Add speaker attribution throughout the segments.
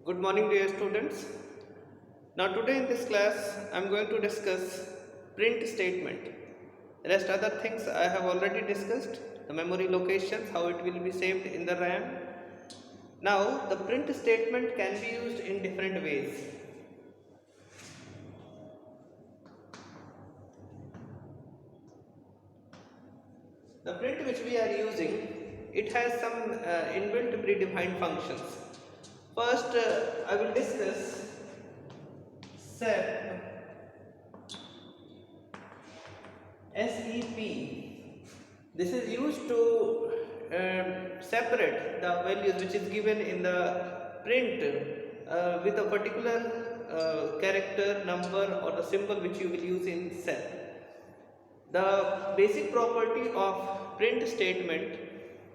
Speaker 1: Good morning, dear students. Now, today in this class, I am going to discuss print statement. Rest other things I have already discussed, the memory locations, how it will be saved in the RAM. Now, the print statement can be used in different ways. The print which we are using, it has some inbuilt predefined functions. First, I will discuss SEP. This is used to separate the values which is given in the print with a particular character, number, or the symbol which you will use in cell. The basic property of print statement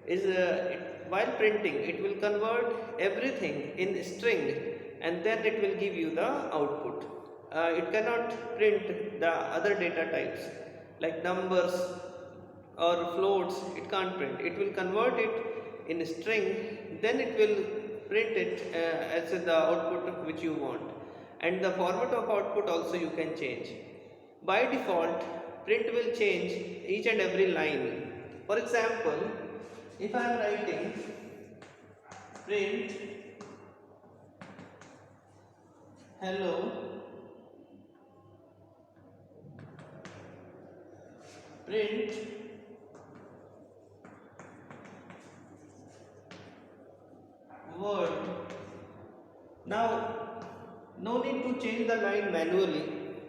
Speaker 1: is while printing, it will convert everything in string and then it will give you the output. It cannot print the other data types like numbers or floats. It can't print. It will convert it in string, then it will print it as the output which you want, and the format of output also you can change. By default, print will change each and every line. For example, if I am writing print hello print word, now no need to change the line manually.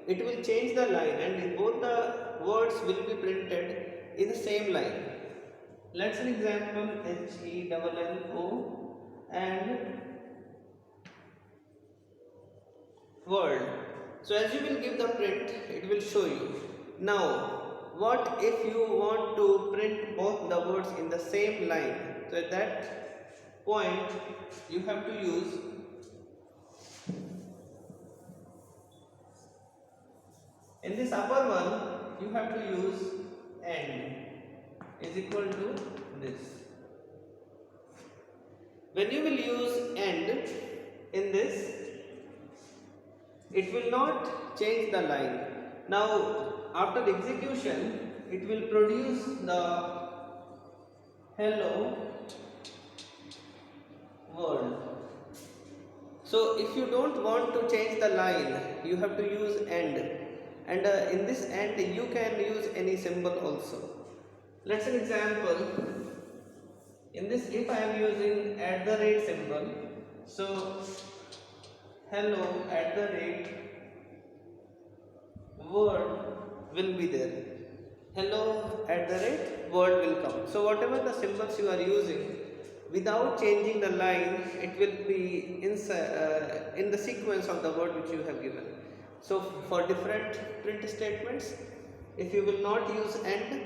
Speaker 1: It will change the line and both the words will be printed in the same line. Let's an example HELLO and world. So as you will give the print, it will show you. Now, what if you want to print both the words in the same line? So at that point, you have to use in this upper one, you have to use AND is equal to this. When you will use AND in this, it will not change the line. Now, after the execution, it will produce the hello world. So, if you don't want to change the line, you have to use AND. And in this AND, you can use any symbol also. Let's an example. In this, if I am using @ symbol, so hello @word will be there. Hello @word will come. So whatever the symbols you are using, without changing the line, it will be in the sequence of the word which you have given. So for different print statements, if you will not use AND,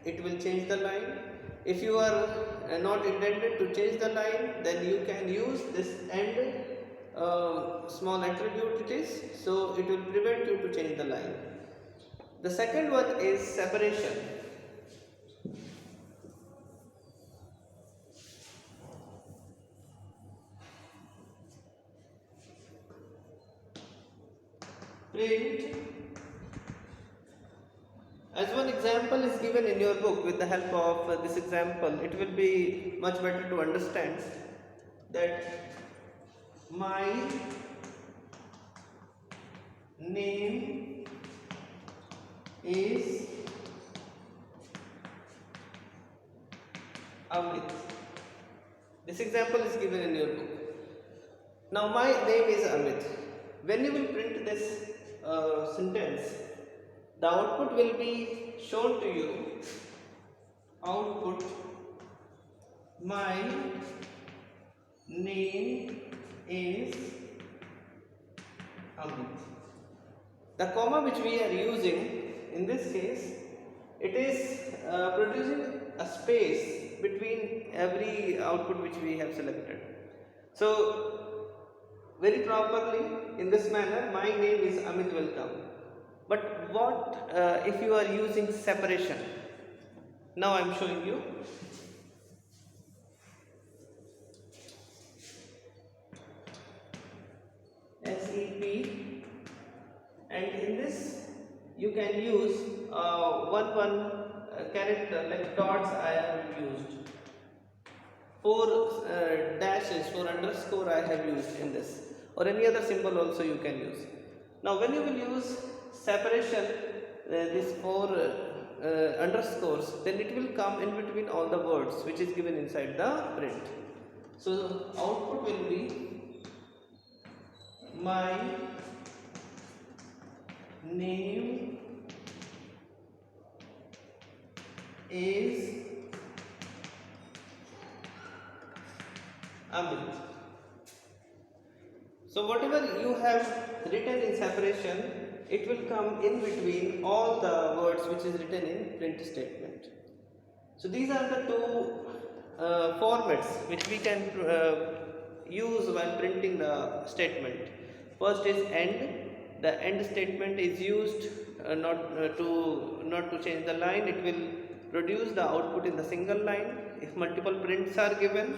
Speaker 1: it will change the line. If you are not intended to change the line, then you can use this AND small attribute it is, so it will prevent you to change the line. The second one is separation. Print, as one example is given in your book, with the help of this example, it will be much better to understand that my name is Amit. This example is given in your book. Now, my name is Amit. When you will print this sentence, the output will be shown to you. Output, my name is Amit. The comma which we are using in this case, it is producing a space between every output which we have selected. So very properly, in this manner, my name is Amit will come. But what if you are using separation? Now I am showing you. SEP, and in this you can use one character like dots. I have used four dashes, four underscore I have used in this, or any other symbol also you can use. Now when you will use separation, these four underscores, then it will come in between all the words which is given inside the print. So output will be my name is Amit. So whatever you have written in separation, it will come in between all the words which is written in print statement. So these are the two formats which we can use while printing the statement. First is end. The end statement is used not to change the line. It will produce the output in the single line if multiple prints are given.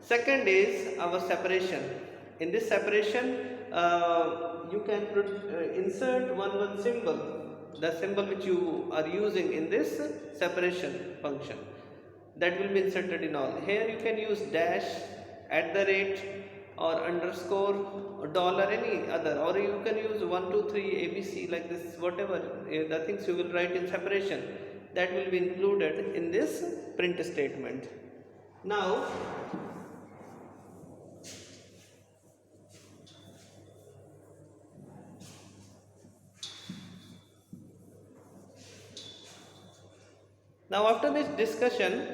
Speaker 1: Second is our separation. In this separation, you can insert one symbol, the symbol which you are using in this separation function, that will be inserted in all. Here you can use dash, at the rate, or underscore, or dollar, any other, or you can use 1 2 3 ABC, like this, whatever the things you will write in separation, that will be included in this print statement. Now after this discussion,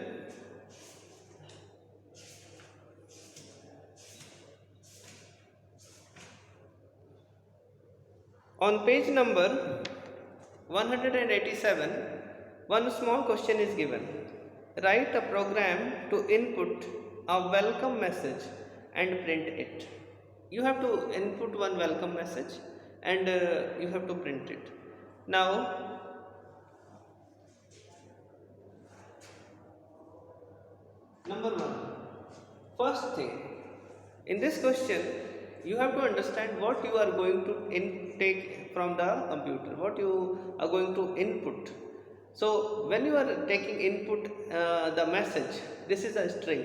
Speaker 1: on page number 187, one small question is given. Write a program to input a welcome message and print it. You have to input one welcome message and you have to print it. Now number one, first thing, in this question you have to understand what you are going to intake from the computer, what you are going to input. So when you are taking input the message, this is a string.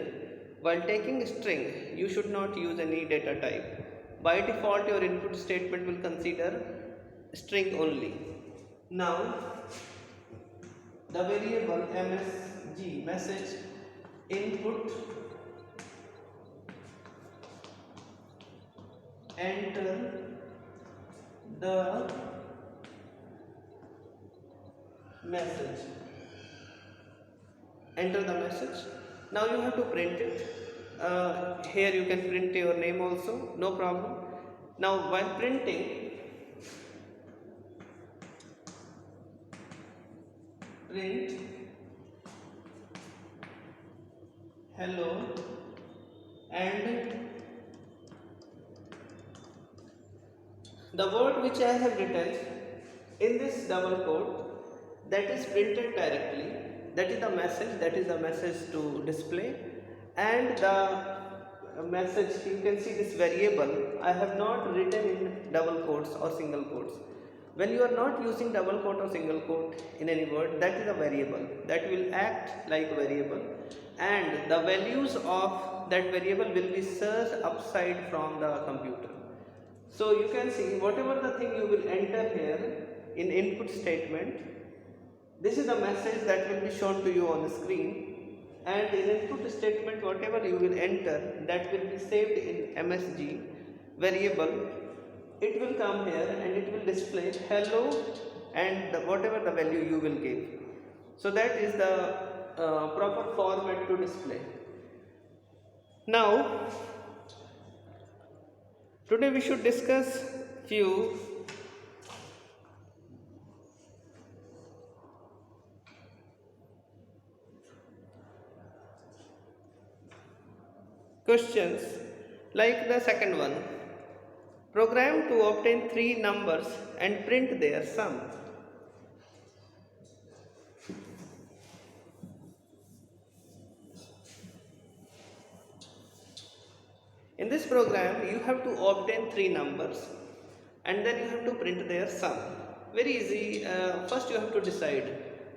Speaker 1: While taking string, you should not use any data type. By default, your input statement will consider string only. Now the variable msg, message input, enter the message, enter the message. Now you have to print it. Here you can print your name also, no problem. Now while printing, print hello and the word which I have written in this double quote, that is printed directly, that is the message to display. And the message, you can see this variable, I have not written in double quotes or single quotes. When you are not using double quote or single quote in any word, that is a variable that will act like a variable, and the values of that variable will be searched upside from the computer. So you can see whatever the thing you will enter here in input statement, this is the message that will be shown to you on the screen, and in input statement whatever you will enter, that will be saved in MSG variable. It will come here and it will display hello and whatever the value you will give. So that is the proper format to display. Now today we should discuss few questions, like the second one, program to obtain 3 numbers and print their sum. In this program you have to obtain 3 numbers and then you have to print their sum. Very easy. First you have to decide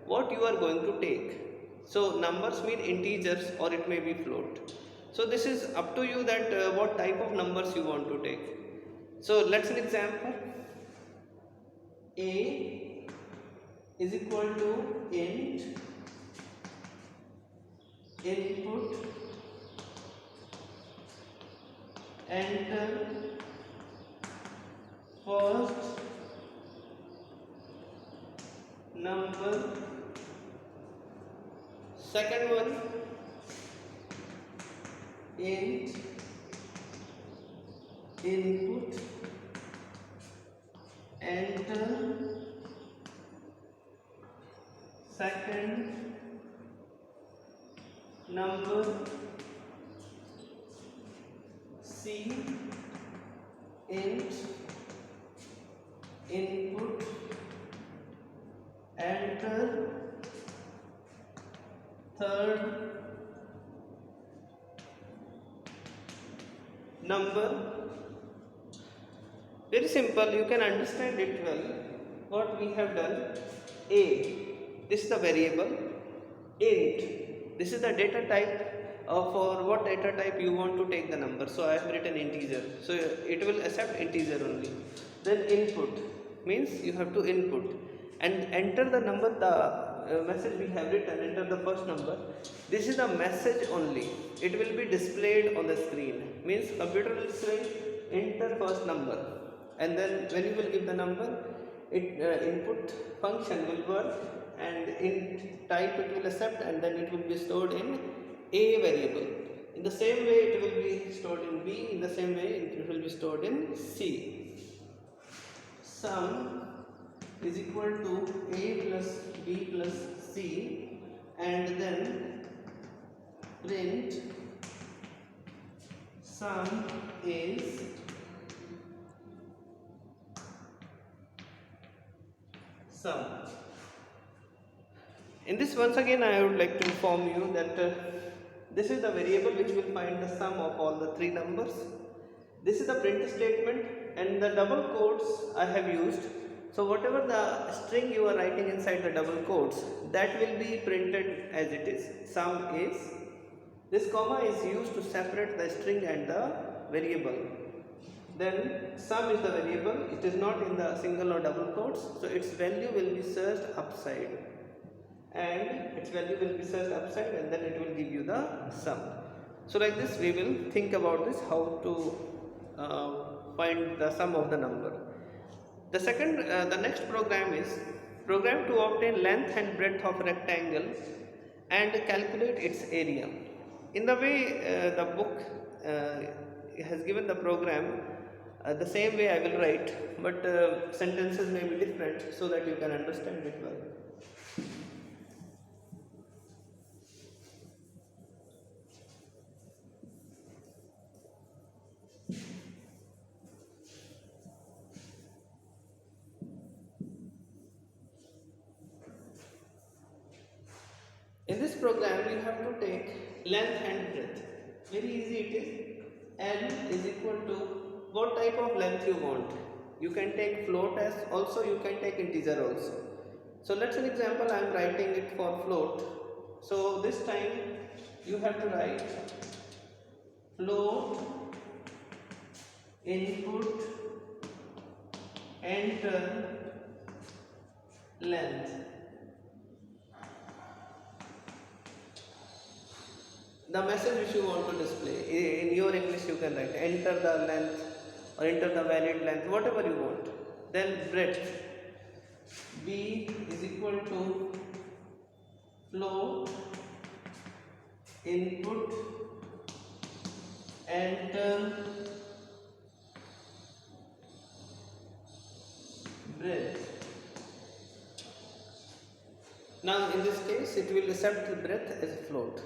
Speaker 1: what you are going to take. So numbers mean integers or it may be float. So this is up to you that what type of numbers you want to take. So let's an example. A is equal to int input enter first number, second one int input enter second number, C int input enter third number. Very simple, you can understand it well. What we have done, a, this is the variable, int, this is the data type. For what data type you want to take the number, so I have written integer, so it will accept integer only. Then input means you have to input and enter the number, the message we have written, enter the first number. This is the message only, it will be displayed on the screen, means computer will say enter first number, and then when you will give the number, input function will work and int type it will accept, and then it will be stored in a variable. In the same way it will be stored in B, in the same way it will be stored in C. Sum is equal to A plus B plus C, and then print sum is sum. In this, once again I would like to inform you that this is the variable which will find the sum of all the three numbers. This is the print statement, and the double quotes I have used. So whatever the string you are writing inside the double quotes, that will be printed as it is. Sum is, this comma is used to separate the string and the variable. Then sum is the variable, it is not in the single or double quotes, so its value will be searched upside, and its value will be searched upside, and then it will give you the sum. So like this we will think about this, how to find the sum of the number. The next program is program to obtain length and breadth of a rectangle and calculate its area. In the way the book has given the program, the same way I will write, but sentences may be different so that you can understand it well. In this program, you have to take length and breadth. Very easy it is. L is equal to what type of length you want. You can take float as also, you can take integer also. So let's an example, I am writing it for float. So this time you have to write float input enter length. The message which you want to display, in your English you can write enter the length or enter the valid length, whatever you want. Then breadth, B is equal to float input enter breadth. Now in this case it will accept the breadth as a float.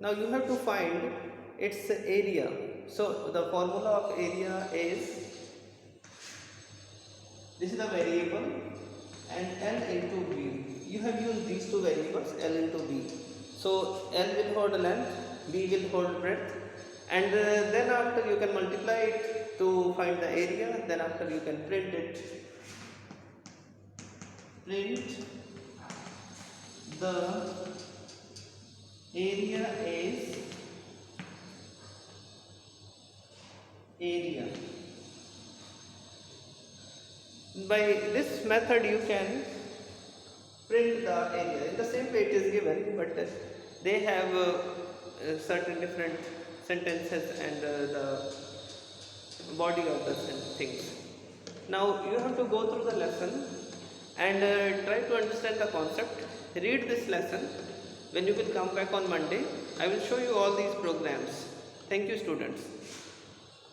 Speaker 1: Now you have to find its area. So the formula of area is, this is the variable and L into B. You have used these two variables, L into B. So L will hold length, B will hold breadth, and then after you can multiply it to find the area, then after you can print it. Print the area is area. By this method you can print the area. In the same way it is given, but they have certain different sentences and the body of the things. Now you have to go through the lesson and try to understand the concept. Read this lesson. When you will come back on Monday, I will show you all these programs. Thank you, students.